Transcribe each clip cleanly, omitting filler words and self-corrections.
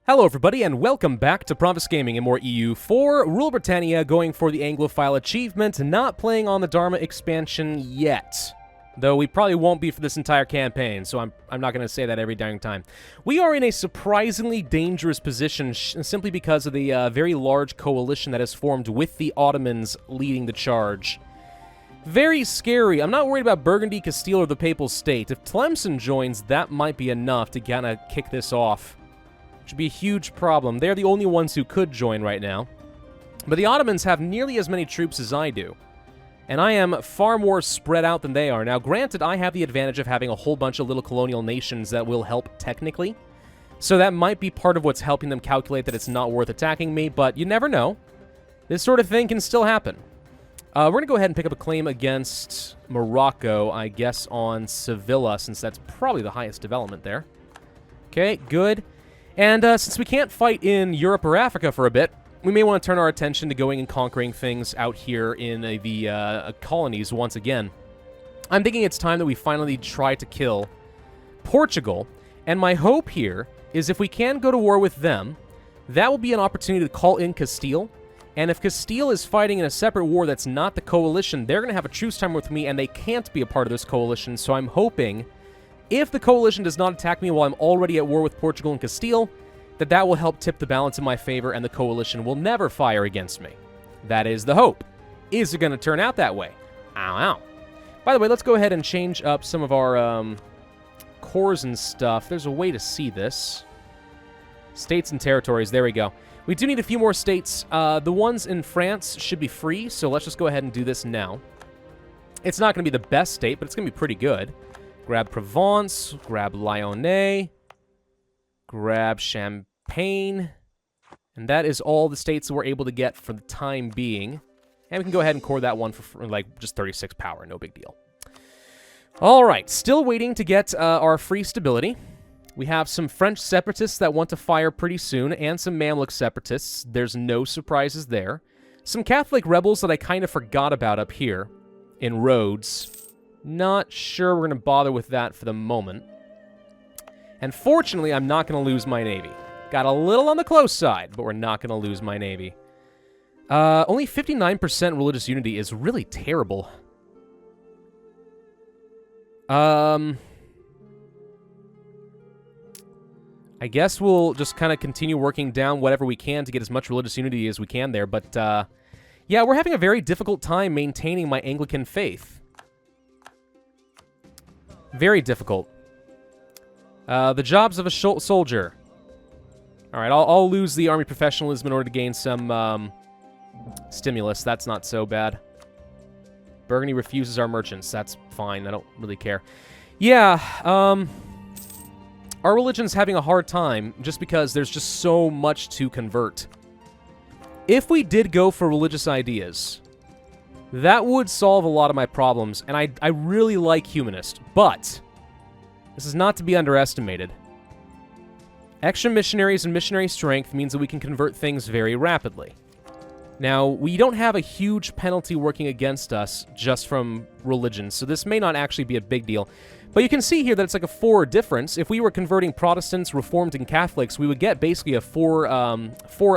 Hello everybody, and welcome back to Pravus Gaming and more EU4. Rule Britannia going for the Anglophile achievement, not playing on the Dharma expansion yet. Though we probably won't be for this entire campaign, so I'm not going to say that every dang time. We are in a surprisingly dangerous position simply because of the very large coalition that has formed with the Ottomans leading the charge. Very scary. I'm not worried about Burgundy, Castile, or the Papal State. If Tlemcen joins, that might be enough to kind of kick this off. Should be a huge problem. They're the only ones who could join right now. But the Ottomans have nearly as many troops as I do. And I am far more spread out than they are. Now, granted, I have the advantage of having a whole bunch of little colonial nations that will help technically. So that might be part of what's helping them calculate that it's not worth attacking me, but you never know. This sort of thing can still happen. We're going to go ahead and pick up a claim against Morocco, I guess, on Sevilla, since that's probably the highest development there. Okay, good. And since we can't fight in Europe or Africa for a bit, we may want to turn our attention to going and conquering things out here in the colonies once again. I'm thinking it's time that we finally try to kill Portugal, and my hope here is if we can go to war with them, that will be an opportunity to call in Castile, and if Castile is fighting in a separate war that's not the coalition, they're going to have a truce time with me, and they can't be a part of this coalition, so I'm hoping, if the coalition does not attack me while I'm already at war with Portugal and Castile, that will help tip the balance in my favor and the coalition will never fire against me. That is the hope. Is it going to turn out that way? Ow, ow. By the way, let's go ahead and change up some of our cores and stuff. There's a way to see this. States and territories. There we go. We do need a few more states. The ones in France should be free, so let's just go ahead and do this now. It's not going to be the best state, but it's going to be pretty good. Grab Provence, grab Lyonnais, grab Champagne, and that is all the states that we're able to get for the time being. And we can go ahead and core that one for like just 36 power, no big deal. All right, still waiting to get our free stability. We have some French separatists that want to fire pretty soon, and some Mamluk separatists. There's no surprises there. Some Catholic rebels that I kind of forgot about up here in Rhodes. Not sure we're going to bother with that for the moment. And fortunately, I'm not going to lose my navy. Got a little on the close side, but we're not going to lose my navy. Only 59% religious unity is really terrible. I guess we'll just kind of continue working down whatever we can to get as much religious unity as we can there. But, yeah, we're having a very difficult time maintaining my Anglican faith. Very difficult. The jobs of a soldier. All right, I'll lose the army professionalism in order to gain some stimulus. That's not so bad. Burgundy refuses our merchants. That's fine. I don't really care. Yeah, our religion's having a hard time just because there's just so much to convert. If we did go for religious ideas, that would solve a lot of my problems, and I really like humanist, but this is not to be underestimated. Extra missionaries and missionary strength means that we can convert things very rapidly. Now, we don't have a huge penalty working against us just from religion, so this may not actually be a big deal. But you can see here that it's like a 4 difference. If we were converting Protestants, Reformed, and Catholics, we would get basically a 4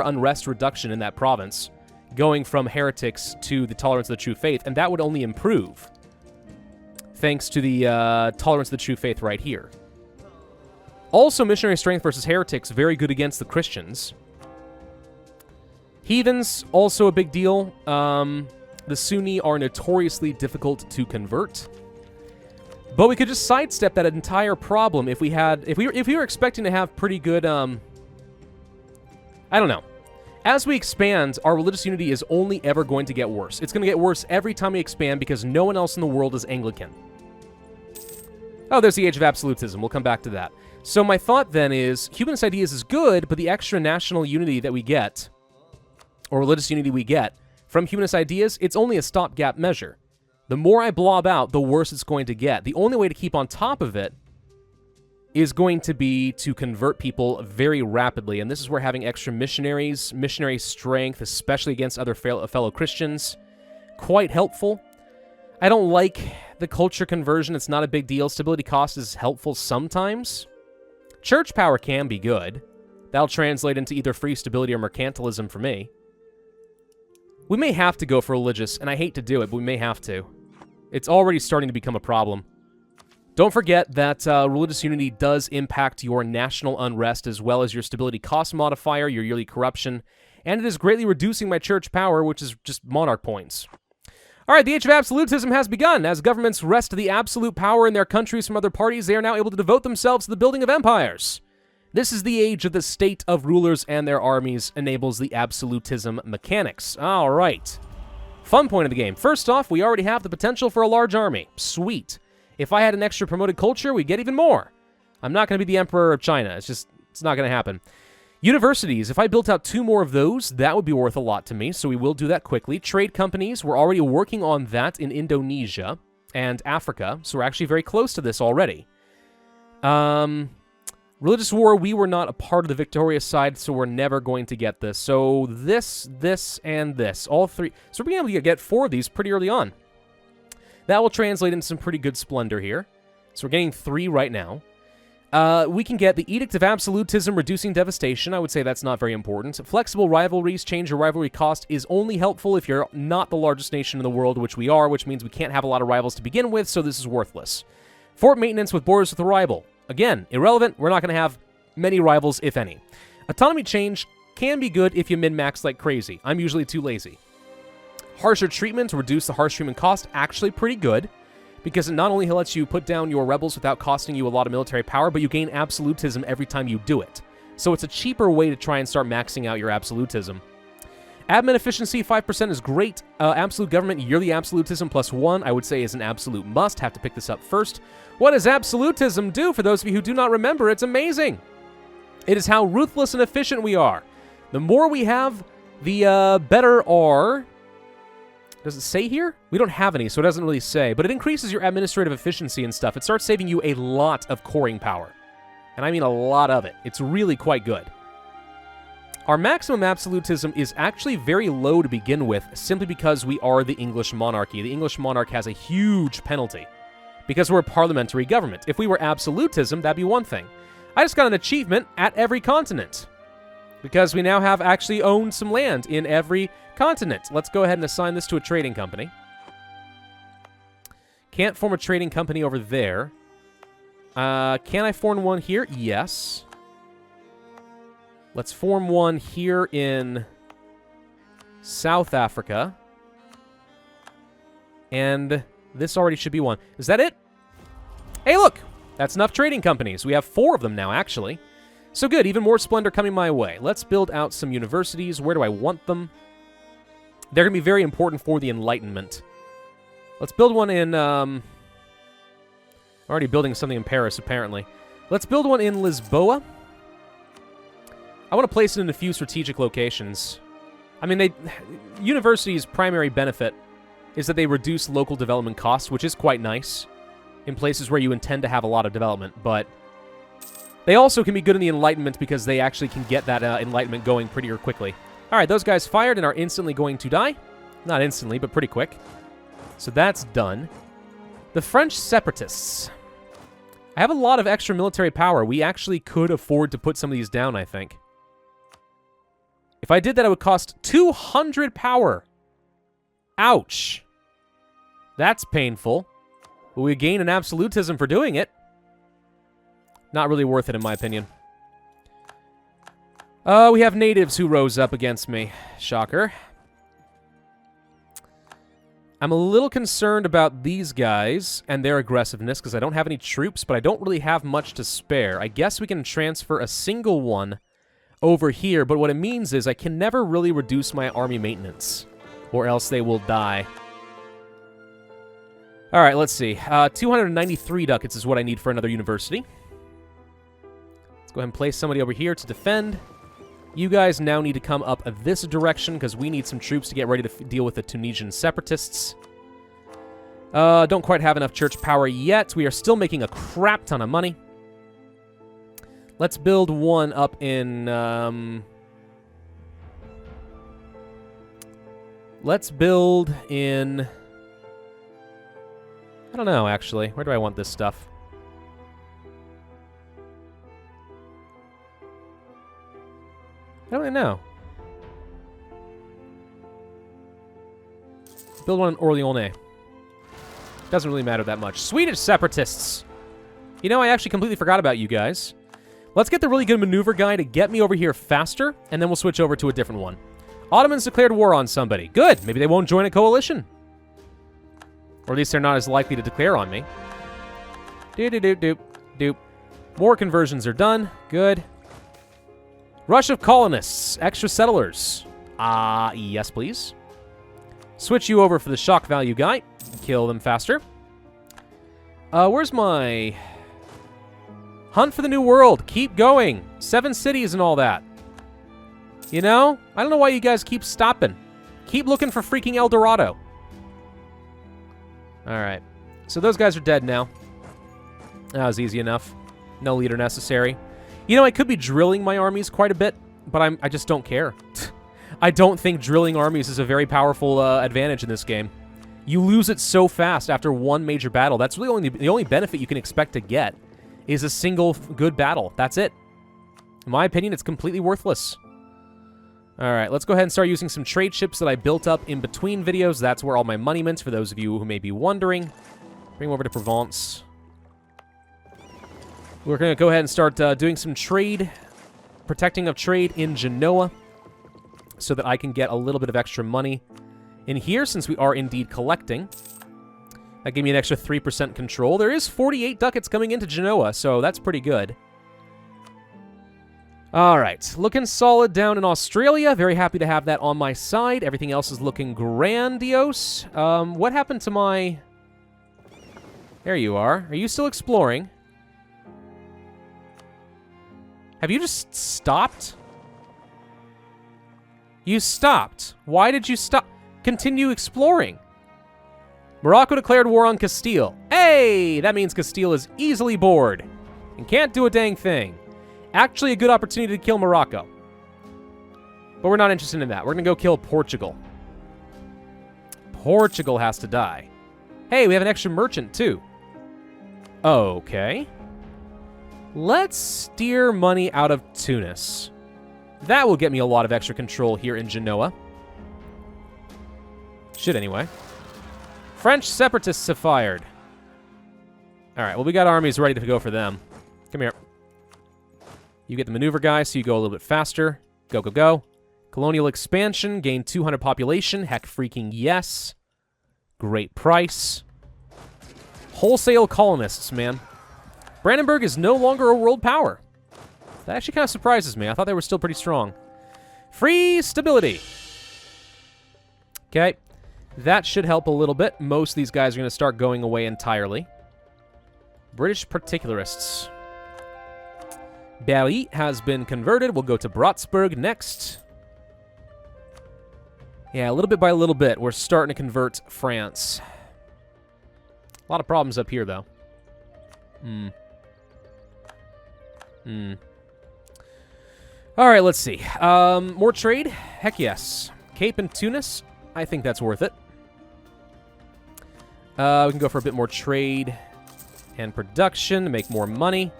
unrest reduction in that province, going from heretics to the tolerance of the true faith, and that would only improve thanks to the tolerance of the true faith right here. Also, missionary strength versus heretics, very good against the Christians. Heathens, also a big deal. The Sunni are notoriously difficult to convert. But we could just sidestep that entire problem if we were expecting to have pretty good, I don't know. As we expand, our religious unity is only ever going to get worse. It's going to get worse every time we expand because no one else in the world is Anglican. Oh, there's the Age of Absolutism. We'll come back to that. So my thought then is, humanist ideas is good, but the extra national unity that we get, or religious unity we get, from humanist ideas, it's only a stopgap measure. The more I blob out, the worse it's going to get. The only way to keep on top of it is going to be to convert people very rapidly, and this is where having extra missionaries, missionary strength, especially against other fellow Christians, quite helpful. I don't like the culture conversion. It's not a big deal. Stability cost is helpful sometimes. Church power can be good, That'll translate into either free stability or mercantilism for me. We may have to go for religious, and I hate to do it, but we may have to. It's already starting to become a problem. Don't forget that religious unity does impact your national unrest as well as your stability cost modifier, your yearly corruption, and it is greatly reducing my church power, which is just monarch points. All right, the Age of Absolutism has begun. As governments wrest the absolute power in their countries from other parties, they are now able to devote themselves to the building of empires. This is the age of the state of rulers and their armies enables the absolutism mechanics. All right. Fun point of the game. First off, we already have the potential for a large army. Sweet. If I had an extra promoted culture, we'd get even more. I'm not going to be the Emperor of China. It's not going to happen. Universities, if I built out 2 more of those, that would be worth a lot to me, so we will do that quickly. Trade companies, we're already working on that in Indonesia and Africa, so we're actually very close to this already. Religious war, we were not a part of the victorious side, so we're never going to get this. So this, and this, all 3. So we're being able to get 4 of these pretty early on. That will translate into some pretty good splendor here. So we're getting 3 right now. We can get the Edict of Absolutism, reducing devastation. I would say that's not very important. Flexible rivalries, change your rivalry cost is only helpful if you're not the largest nation in the world, which we are, which means we can't have a lot of rivals to begin with, so this is worthless. Fort maintenance with borders with a rival. Again, irrelevant. We're not going to have many rivals, if any. Autonomy change can be good if you min-max like crazy. I'm usually too lazy. Harsher treatment to reduce the harsh treatment cost, actually pretty good, because it not only lets you put down your rebels without costing you a lot of military power, but you gain absolutism every time you do it. So it's a cheaper way to try and start maxing out your absolutism. Admin efficiency, 5% is great. Absolute government, yearly absolutism +1, I would say is an absolute must. Have to pick this up first. What does absolutism do? For those of you who do not remember, it's amazing. It is how ruthless and efficient we are. The more we have, the better our... Does it say here? We don't have any, so it doesn't really say, but it increases your administrative efficiency and stuff. It starts saving you a lot of coring power. And I mean a lot of it. It's really quite good. Our maximum absolutism is actually very low to begin with, simply because we are the English monarchy. The English monarch has a huge penalty, because we're a parliamentary government. If we were absolutism, that'd be one thing. I just got an achievement at every continent, because we now have actually owned some land in every continent. Let's go ahead and assign this to a trading company. Can't form a trading company over there. Can I form one here? Yes. Let's form one here in South Africa. And this already should be one. Is that it? Hey, look! That's enough trading companies. We have 4 of them now, actually. So good, even more splendor coming my way. Let's build out some universities. Where do I want them? They're going to be very important for the Enlightenment. Let's build one in... I'm already building something in Paris, apparently. Let's build one in Lisboa. I want to place it in a few strategic locations. I mean, universities' primary benefit is that they reduce local development costs, which is quite nice in places where you intend to have a lot of development, but they also can be good in the Enlightenment because they actually can get that Enlightenment going pretty quickly. All right, those guys fired and are instantly going to die. Not instantly, but pretty quick. So that's done. The French separatists. I have a lot of extra military power. We actually could afford to put some of these down, I think. If I did that, it would cost 200 power. Ouch. That's painful. But we gain an absolutism for doing it. Not really worth it, in my opinion. We have natives who rose up against me. Shocker. I'm a little concerned about these guys and their aggressiveness because I don't have any troops, but I don't really have much to spare. I guess we can transfer a single one over here, but what it means is I can never really reduce my army maintenance, or else they will die. All right, let's see. 293 ducats is what I need for another university. Let's go ahead and place somebody over here to defend. You guys now need to come up this direction because we need some troops to get ready to deal with the Tunisian separatists. Don't quite have enough church power yet. We are still making a crap ton of money. Let's build one up in... let's build in... I don't know, actually. Where do I want this stuff? I don't really know. Build one in Orleans. Doesn't really matter that much. Swedish separatists. You know, I actually completely forgot about you guys. Let's get the really good maneuver guy to get me over here faster, and then we'll switch over to a different one. Ottomans declared war on somebody. Good. Maybe they won't join a coalition. Or at least they're not as likely to declare on me. Doop. More conversions are done. Good. Rush of colonists. Extra settlers. Yes, please. Switch you over for the shock value guy. Kill them faster. Where's my... Hunt for the New World. Keep going. 7 cities and all that. You know? I don't know why you guys keep stopping. Keep looking for freaking El Dorado. Alright. So those guys are dead now. That was easy enough. No leader necessary. You know, I could be drilling my armies quite a bit, but I just don't care. I don't think drilling armies is a very powerful advantage in this game. You lose it so fast after one major battle. That's really the only benefit you can expect to get is a single good battle. That's it. In my opinion, it's completely worthless. All right, let's go ahead and start using some trade ships that I built up in between videos. That's where all my money went, for those of you who may be wondering. Bring them over to Provence. We're going to go ahead and start doing some trade, protecting of trade in Genoa, so that I can get a little bit of extra money in here, since we are indeed collecting. That gave me an extra 3% control. There is 48 ducats coming into Genoa, so that's pretty good. All right, looking solid down in Australia. Very happy to have that on my side. Everything else is looking grandiose. What happened to my... There you are. Are you still exploring? Have you just stopped? You stopped. Why did you stop? Continue exploring. Morocco declared war on Castile. Hey! That means Castile is easily bored and can't do a dang thing. Actually, a good opportunity to kill Morocco. But we're not interested in that. We're going to go kill Portugal. Portugal has to die. Hey, we have an extra merchant, too. Okay. Let's steer money out of Tunis. That will get me a lot of extra control here in Genoa. Should anyway. French separatists have fired. All right, well, we got armies ready to go for them. Come here. You get the maneuver guy, so you go a little bit faster. Go, go, go. Colonial expansion, gain 200 population. Heck freaking yes. Great price. Wholesale colonists, man. Brandenburg is no longer a world power. That actually kind of surprises me. I thought they were still pretty strong. Free stability. Okay. That should help a little bit. Most of these guys are going to start going away entirely. British particularists. Berry has been converted. We'll go to Bratsburg next. Yeah, a little bit by a little bit, we're starting to convert France. A lot of problems up here, though. All right, let's see. More trade? Heck yes. Cape and Tunis? I think that's worth it. We can go for a bit more trade and production to make more money.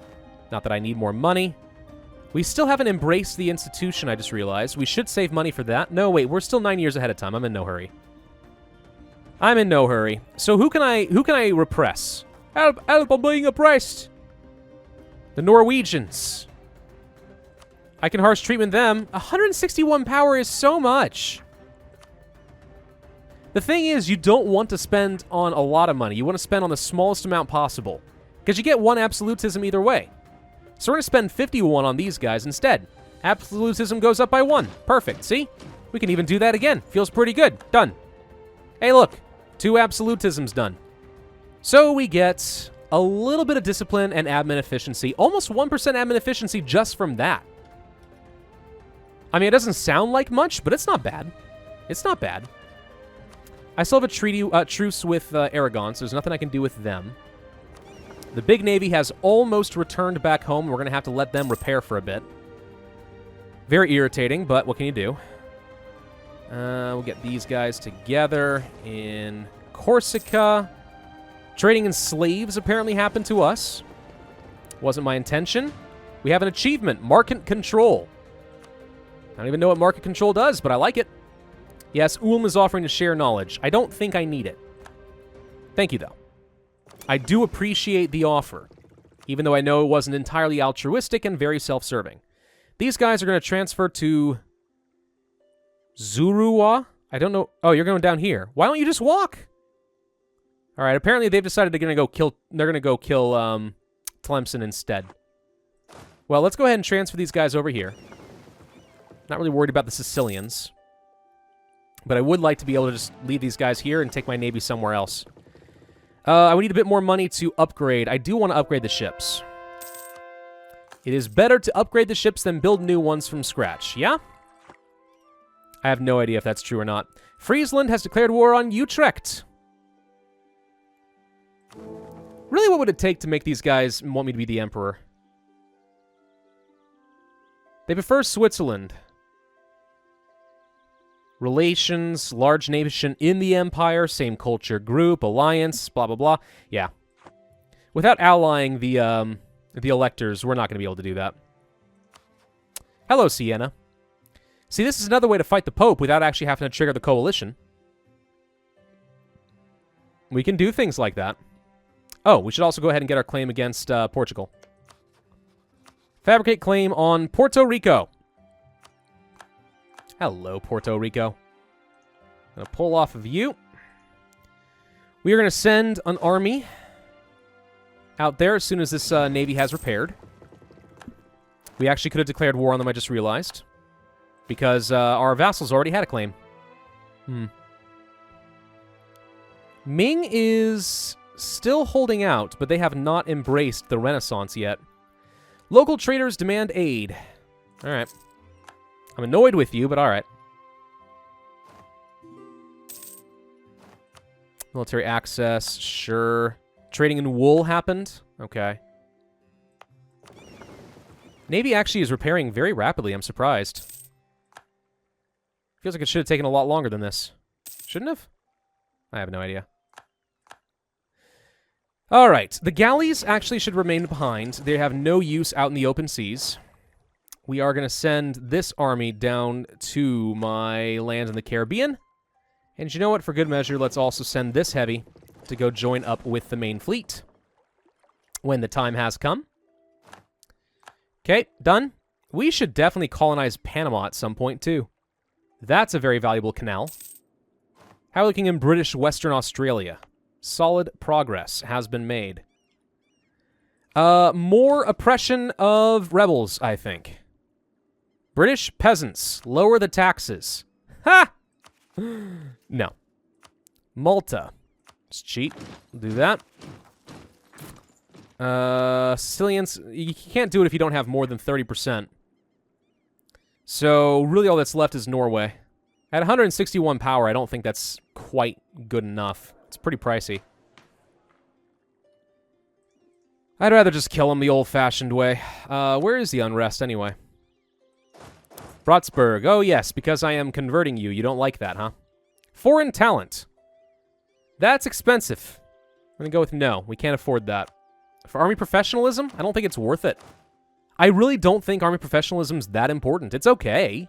Not that I need more money. We still haven't embraced the institution, I just realized. We should save money for that. No, wait, we're still 9 years ahead of time. I'm in no hurry. I'm in no hurry. So who can I repress? Help, help, I'm being oppressed. The Norwegians. I can harsh treatment them. 161 power is so much. The thing is, you don't want to spend on a lot of money. You want to spend on the smallest amount possible, because you get one absolutism either way. So we're going to spend 51 on these guys instead. Absolutism goes up by 1. Perfect, see? We can even do that again. Feels pretty good. Done. Hey, look. 2 absolutisms done. So we get a little bit of discipline and admin efficiency. Almost 1% admin efficiency just from that. I mean, it doesn't sound like much, but it's not bad. It's not bad. I still have a truce with Aragon, so there's nothing I can do with them. The big navy has almost returned back home. We're going to have to let them repair for a bit. Very irritating, but what can you do? We'll get these guys together in Corsica. Trading in slaves apparently happened to us. Wasn't my intention. We have an achievement, market control. don't even know what market control does, but I like it. Yes, Ulm is offering to share knowledge. I don't think I need it. Thank you, though. I do appreciate the offer, even though I know it wasn't entirely altruistic and very self-serving. These guys are going to transfer to Zurua. I don't know. Oh, you're going down here. Why don't you just walk? All right, apparently they've decided they're going to go kill Tlemcen instead. Well, let's go ahead and transfer these guys over here. Not really worried about the Sicilians. But I would like to be able to just leave these guys here and take my navy somewhere else. I would need a bit more money to upgrade. I do want to upgrade the ships. It is better to upgrade the ships than build new ones from scratch, yeah? I have no idea if that's true or not. Friesland has declared war on Utrecht. Really, what would it take to make these guys want me to be the emperor? They prefer Switzerland. Relations, large nation in the empire, same culture group, alliance, blah, blah, blah. Yeah. Without allying the electors, we're not going to be able to do that. Hello, Siena. See, this is another way to fight the Pope without actually having to trigger the coalition. We can do things like that. Oh, we should also go ahead and get our claim against Portugal. Fabricate claim on Porto Rico. Hello, Porto Rico. I'm going to pull off of you. We are going to send an army out there as soon as this navy has repaired. We actually could have declared war on them, I just realized. Because our vassals already had a claim. Ming is still holding out, but they have not embraced the Renaissance yet. Local traders demand aid. All right. I'm annoyed with you, but all right. Military access, sure. Trading in wool happened. Okay. Navy actually is repairing very rapidly. I'm surprised. Feels like it should have taken a lot longer than this. Shouldn't have? I have no idea. All right. The galleys actually should remain behind. They have no use out in the open seas. We are going to send this army down to my lands in the Caribbean. And you know what? For good measure, let's also send this heavy to go join up with the main fleet when the time has come. Okay, done. We should definitely colonize Panama at some point, too. That's a very valuable canal. How are we looking in British Western Australia? Solid progress has been made. More oppression of rebels, I think. British peasants, lower the taxes. Ha! No. Malta. It's cheap. We'll do that. Sicilians, you can't do it if you don't have more than 30%. So, really all that's left is Norway. At 161 power, I don't think that's quite good enough. It's pretty pricey. I'd rather just kill them the old-fashioned way. Where is the unrest, anyway? Bratsburg. Oh, yes, because I am converting you. You don't like that, huh? Foreign talent. That's expensive. I'm going to go with no. We can't afford that. For army professionalism, I don't think it's worth it. I really don't think army professionalism's that important. It's okay.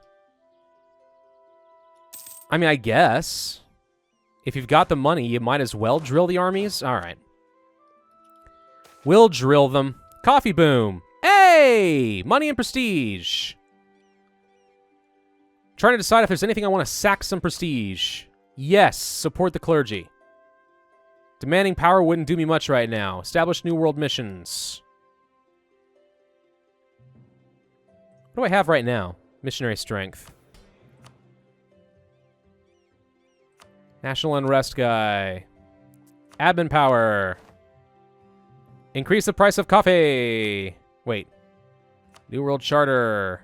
I mean, I guess. If you've got the money, you might as well drill the armies. All right. We'll drill them. Coffee boom. Hey! Money and prestige. Trying to decide if there's anything I want to sack some prestige. Yes, support the clergy. Demanding power wouldn't do me much right now. Establish New World missions. What do I have right now? Missionary strength. National unrest guy. Admin power. Increase the price of coffee. Wait. New World Charter.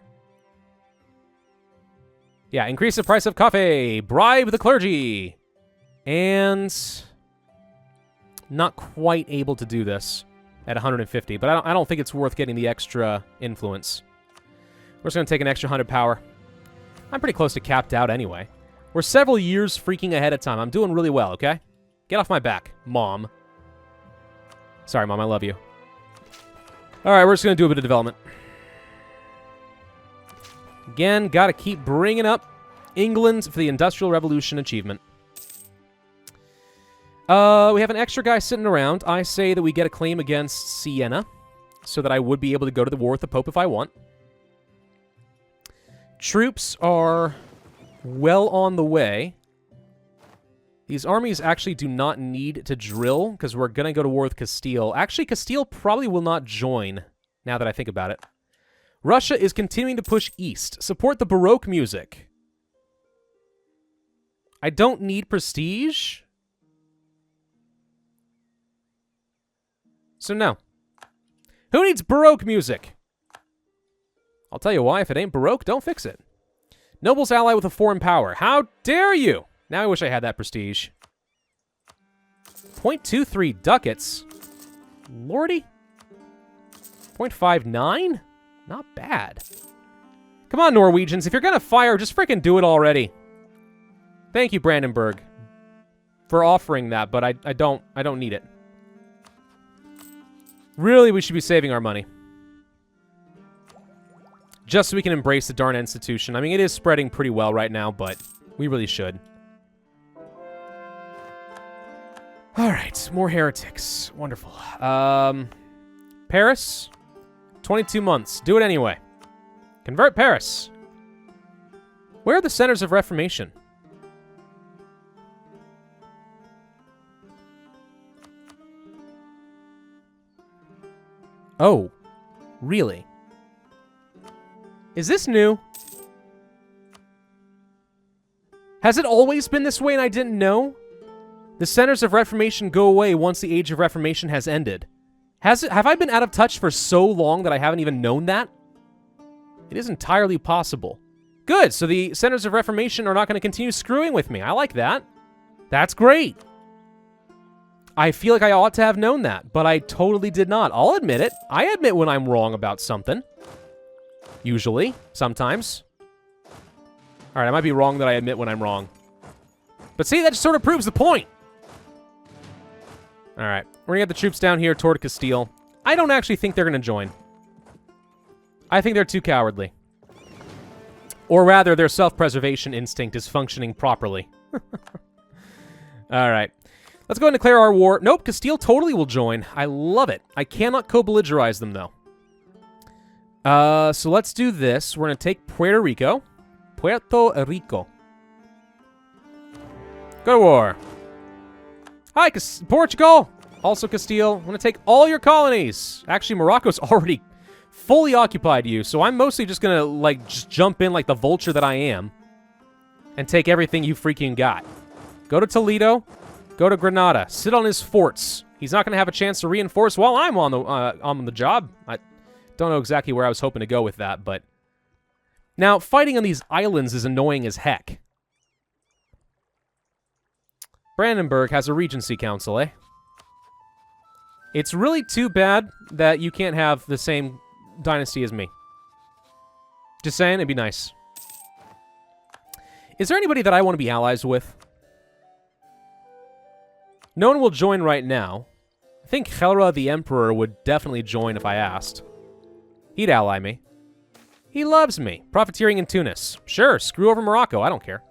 Yeah, increase the price of coffee. Bribe the clergy. And not quite able to do this at 150, but I don't think it's worth getting the extra influence. We're just going to take an extra 100 power. I'm pretty close to capped out anyway. We're several years freaking ahead of time. I'm doing really well, okay? Get off my back, Mom. Sorry, Mom, I love you. All right, we're just going to do a bit of development. Again, gotta keep bringing up England for the Industrial Revolution achievement. We have an extra guy sitting around. I say that we get a claim against Siena, so that I would be able to go to the war with the Pope if I want. Troops are well on the way. These armies actually do not need to drill, because we're going to go to war with Castile. Actually, Castile probably will not join, now that I think about it. Russia is continuing to push east. Support the Baroque music. I don't need prestige. So no. Who needs Baroque music? I'll tell you why. If it ain't Baroque, don't fix it. Nobles ally with a foreign power. How dare you? Now I wish I had that prestige. 0.23 ducats. Lordy. 0.59? Not bad. Come on, Norwegians. If you're gonna fire, just freaking do it already. Thank you, Brandenburg, for offering that, but I don't need it. Really, we should be saving our money. Just so we can embrace the darn institution. I mean, it is spreading pretty well right now, but we really should. Alright, more heretics. Wonderful. Paris? 22 months. Do it anyway. Convert Paris. Where are the centers of Reformation? Oh, really? Is this new? Has it always been this way and I didn't know? The centers of Reformation go away once the Age of Reformation has ended. Have I been out of touch for so long that I haven't even known that? It is entirely possible. Good, so the centers of Reformation are not going to continue screwing with me. I like that. That's great. I feel like I ought to have known that, but I totally did not. I'll admit it. I admit when I'm wrong about something. Usually. Sometimes. Alright, I might be wrong that I admit when I'm wrong. But see, that just sort of proves the point. Alright, we're going to get the troops down here toward Castile. I don't actually think they're going to join. I think they're too cowardly. Or rather, their self-preservation instinct is functioning properly. Alright. Let's go ahead and declare our war. Nope, Castile totally will join. I love it. I cannot co-belligerize them, though. So let's do this. We're going to take Puerto Rico. Puerto Rico. Go to war. Hi, Portugal. Also Castile. I'm going to take all your colonies. Actually, Morocco's already fully occupied you, so I'm mostly just going to, like, just jump in like the vulture that I am and take everything you freaking got. Go to Toledo. Go to Granada. Sit on his forts. He's not going to have a chance to reinforce while I'm on the job. I don't know exactly where I was hoping to go with that, but... Now, fighting on these islands is annoying as heck. Brandenburg has a regency council, eh? It's really too bad that you can't have the same dynasty as me. Just saying, it'd be nice. Is there anybody that I want to be allies with? No one will join right now. I think Helra the Emperor would definitely join if I asked. He'd ally me. He loves me. Profiteering in Tunis. Sure, screw over Morocco. I don't care.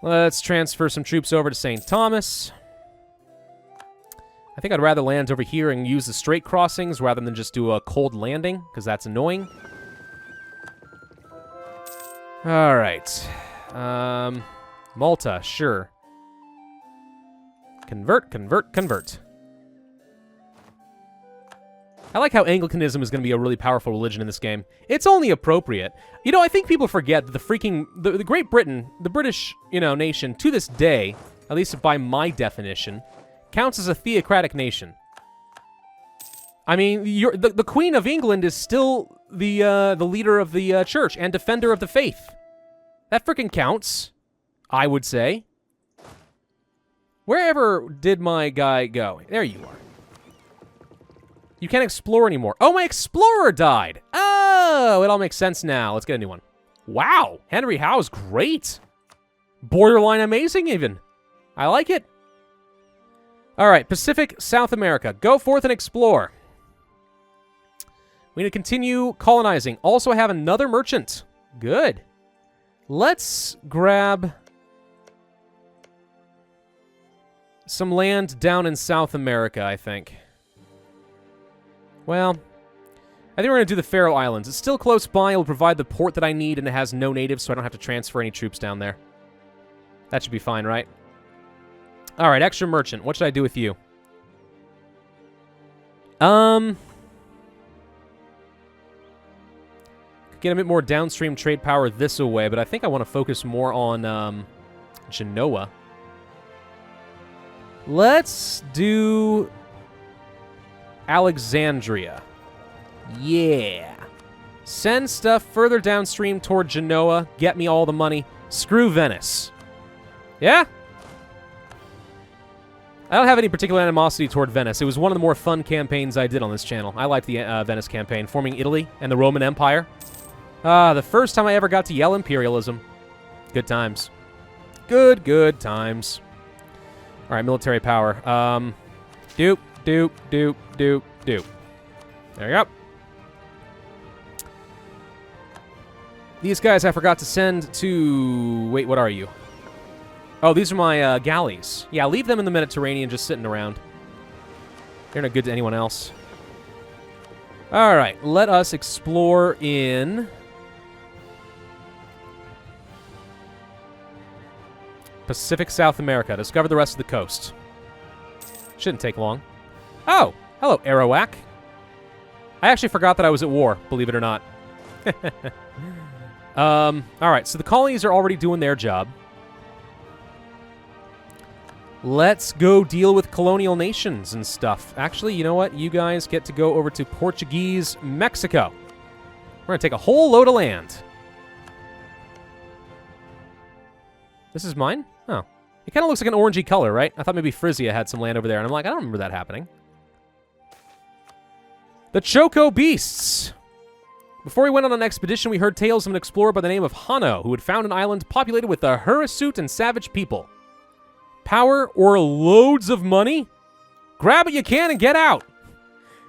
Let's transfer some troops over to St. Thomas. I think I'd rather land over here and use the straight crossings rather than just do a cold landing, because that's annoying. Alright. Malta, sure. Convert, convert, convert. I like how Anglicanism is going to be a really powerful religion in this game. It's only appropriate. You know, I think people forget that the Great Britain, the British, nation, to this day, at least by my definition, counts as a theocratic nation. I mean, the Queen of England is still the leader of the church and defender of the faith. That freaking counts, I would say. Wherever did my guy go? There you are. You can't explore anymore. Oh, my explorer died. Oh, it all makes sense now. Let's get a new one. Wow, Henry Howe's great. Borderline amazing, even. I like it. All right, Pacific, South America. Go forth and explore. We need to continue colonizing. Also, I have another merchant. Good. Let's grab some land down in South America, I think. Well, I think we're going to do the Faroe Islands. It's still close by. It'll provide the port that I need, and it has no natives, so I don't have to transfer any troops down there. That should be fine, right? All right, extra merchant. What should I do with you? Get a bit more downstream trade power this away, but I think I want to focus more on Genoa. Let's do Alexandria. Yeah. Send stuff further downstream toward Genoa. Get me all the money. Screw Venice. Yeah? I don't have any particular animosity toward Venice. It was one of the more fun campaigns I did on this channel. I liked the Venice campaign, forming Italy and the Roman Empire. The first time I ever got to yell imperialism. Good times. Good times. All right, military power. Doop. There you go. These guys I forgot to send to... Wait, what are you? Oh, these are my galleys. Yeah, leave them in the Mediterranean just sitting around. They're not good to anyone else. All right, let us explore in... Pacific South America. Discover the rest of the coast. Shouldn't take long. Oh, hello, Arawak. I actually forgot that I was at war, believe it or not. All right, so the colonies are already doing their job. Let's go deal with colonial nations and stuff. Actually, you know what? You guys get to go over to Portuguese Mexico. We're going to take a whole load of land. This is mine? Oh. It kind of looks like an orangey color, right? I thought maybe Frisia had some land over there, and I'm like, I don't remember that happening. The Choco Beasts. Before we went on an expedition, we heard tales of an explorer by the name of Hano, who had found an island populated with a hirsute and savage people. Power or loads of money? Grab what you can and get out.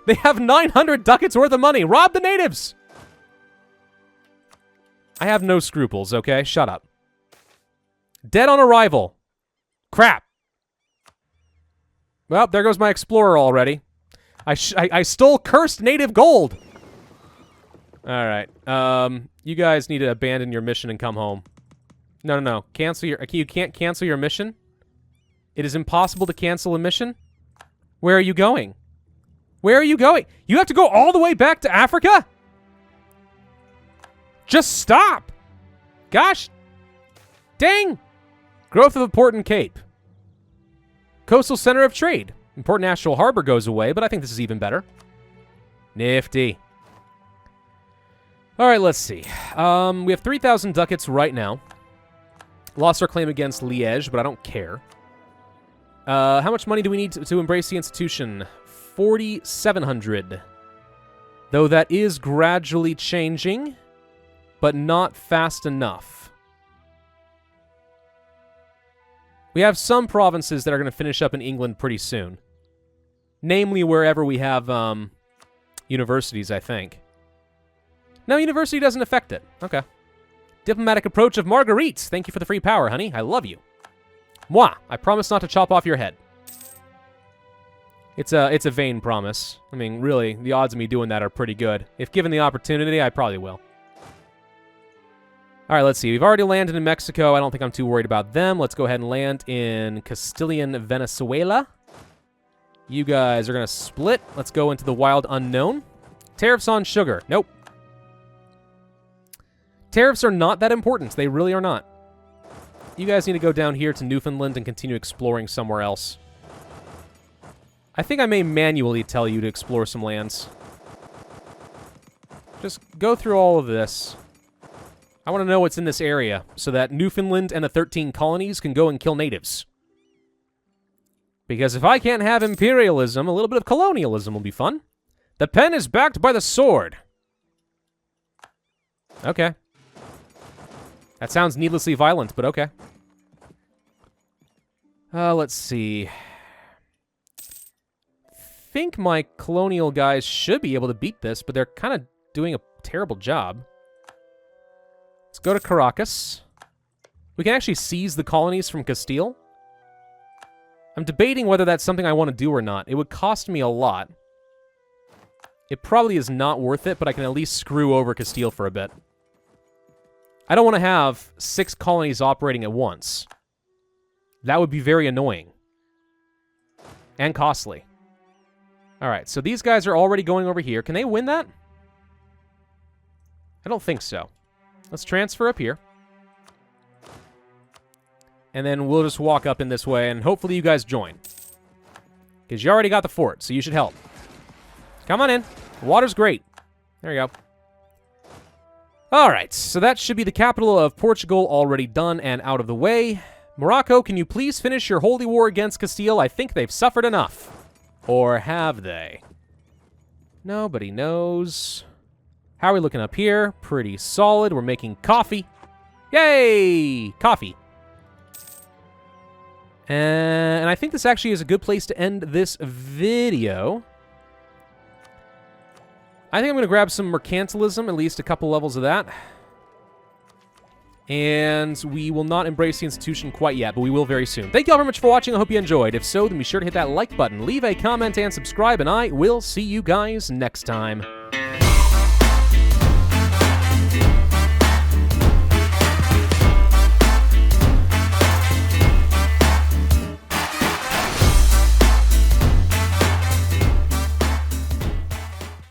They have 900 ducats worth of money. Rob the natives. I have no scruples, okay? Shut up. Dead on arrival. Crap. Well, there goes my explorer already. I stole cursed native gold. All right. You guys need to abandon your mission and come home. No. Cancel your... You can't cancel your mission? It is impossible to cancel a mission? Where are you going? Where are you going? You have to go all the way back to Africa? Just stop. Gosh. Dang. Growth of a port and cape. Coastal center of trade. Important national harbor goes away, but I think this is even better. Nifty. All right, let's see. We have 3,000 ducats right now. Lost our claim against Liège, but I don't care. How much money do we need to embrace the institution? 4,700. Though that is gradually changing, but not fast enough. We have some provinces that are going to finish up in England pretty soon. Namely, wherever we have universities, I think. No, university doesn't affect it. Okay. Diplomatic approach of Marguerite. Thank you for the free power, honey. I love you. Moi, I promise not to chop off your head. It's a vain promise. I mean, really, the odds of me doing that are pretty good. If given the opportunity, I probably will. All right, let's see. We've already landed in Mexico. I don't think I'm too worried about them. Let's go ahead and land in Castilian Venezuela. You guys are going to split. Let's go into the wild unknown. Tariffs on sugar. Nope. Tariffs are not that important. They really are not. You guys need to go down here to Newfoundland and continue exploring somewhere else. I think I may manually tell you to explore some lands. Just go through all of this. I want to know what's in this area so that Newfoundland and the 13 colonies can go and kill natives. Because if I can't have imperialism, a little bit of colonialism will be fun. The pen is backed by the sword. Okay. That sounds needlessly violent, but okay. Let's see. think my colonial guys should be able to beat this, but they're kind of doing a terrible job. Let's go to Caracas. We can actually seize the colonies from Castile. I'm debating whether that's something I want to do or not. It would cost me a lot. It probably is not worth it, but I can at least screw over Castile for a bit. I don't want to have 6 colonies operating at once. That would be very annoying. And costly. Alright, so these guys are already going over here. Can they win that? I don't think so. Let's transfer up here. And then we'll just walk up in this way, and hopefully you guys join. Because you already got the fort, so you should help. Come on in. The water's great. There you go. Alright, so that should be the capital of Portugal already done and out of the way. Morocco, can you please finish your holy war against Castile? I think they've suffered enough. Or have they? Nobody knows. How are we looking up here? Pretty solid. We're making coffee. Yay! Coffee. And I think this actually is a good place to end this video. I think I'm going to grab some mercantilism, at least a couple levels of that. And we will not embrace the institution quite yet, but we will very soon. Thank you all very much for watching. I hope you enjoyed. If so, then be sure to hit that like button, leave a comment, and subscribe, and I will see you guys next time.